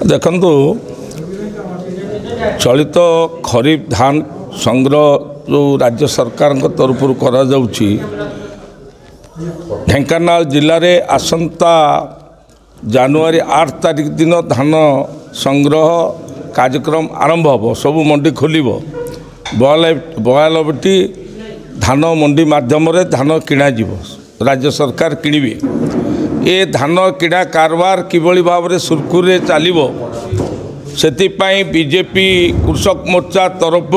देखंतु चलित खरीफ धान संग्रह जो राज्य सरकार तरफ करा जाउची ढेंकानाल जिले में आसंता जनवरी 8 तारिख दिन धान संग्रह कार्यक्रम आरंभ हो सबू मंडी खोल 92टी धान मंडी माध्यम धान किणा राज्य सरकार किणवे ए धान किणा कारबार किभली भाव में सुरखुरे चलो से बीजेपी कृषक मोर्चा तरफ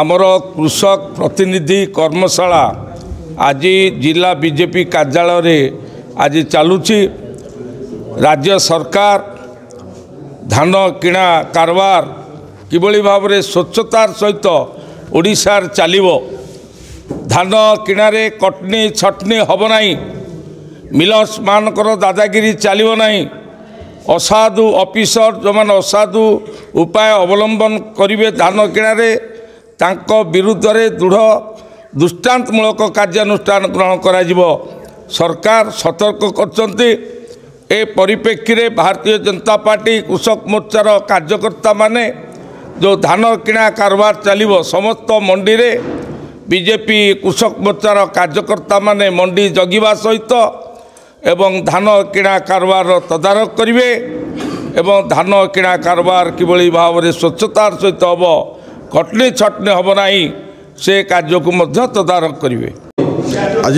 आमर कृषक प्रतिनिधि कर्मशाला आज जिला बीजेपी कार्यालय आज चलुची राज्य सरकार धान किणा कारबार किभली भाव में स्वच्छतार सहित ओडिशार चलिबो धान किणारे कटनी छटनी हब नहीं मिलर्स मानकर दादागिरी चलिबो नहीं असाधु ऑफिसर जो मान असाधु उपाय अवलंबन करेंगे धान किणारे तांको विरुद्ध रे दृढ़ दृष्टांतमूलक कार्यानुष्ठान ग्रहण करा जिवो सरकार सतर्क करचंती। ए परिप्रेक्षी रे भारतीय जनता पार्टी कृषक मोर्चार कार्यकर्ता माने जो धान किणा कारबार चलिबो समस्त मंडी रे बीजेपी कृषक मोर्चार कार्यकर्ता माने मंडी जगिबा सहित एवं धान किणा कारबार तदारख करेंगे एवं धान किणा कारबार किभली भाव में स्वच्छतार सहित हम कटनी छटनी हम नहीं से कार्य को मध्य तदारख करेंगे। आज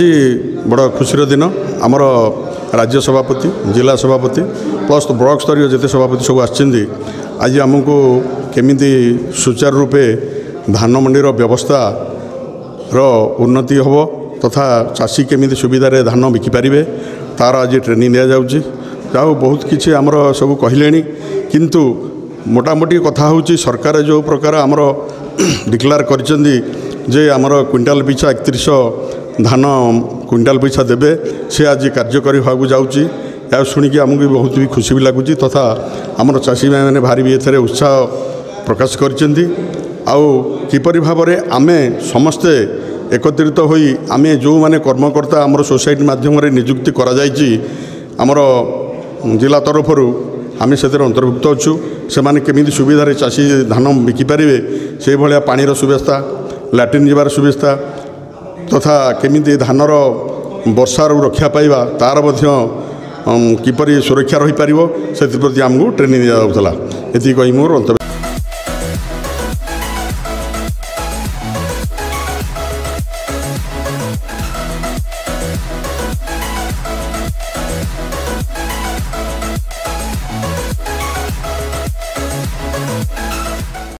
बड़ा खुशी दिन आमर राज्य सभापति जिला सभापति प्लस ब्लॉक स्तरीय जिते सभापति सब आछिंदी आज आमको केमिति सुचारू रूपे धान मंडीर व्यवस्था रो उन्नति होबो तथा चाषी केमिति सुविधारे धान बिकिपारे तार आज ट्रेनिंग दि जाऊँगी जाऊ बहुत किसी आमर सब कहले किंतु मोटामोटी कथा हूँ सरकार जो प्रकार आमर डिक्लेयर करचंदी जे आमर क्विंटाल पिछा 3100 धान क्विंटाल पिछा देवे से आज कार्यकारी होगा जाऊँगी या शुणिकी आमको बहुत भी खुशी भी लगुच तथा आमर चाषी मैंने भारी भी एथरे उत्साह प्रकाश करचंदी आउ किपरि भाव में आमे समस्ते एकत्रित होई आमे जो माने कर्मकर्ता आमर सोसाइटी माध्यम नियुक्ति करा जायछि आमर जिला तरफ आमे सेतिर अंतर्भुक्त अच्छु से माने केमिति सुविधारे चाषी धान बिकिपारे से भाया पानीर सुव्यवस्था लैट्रिन जीवार सुव्यवस्था तथा केमिति धानर वर्षार रक्षा पाइबा तार मध्य किपरि सुरक्षा रही पारिबो सेति प्रति आमको ट्रेनिंग दिया जाउतला एति कहि मोर अंत।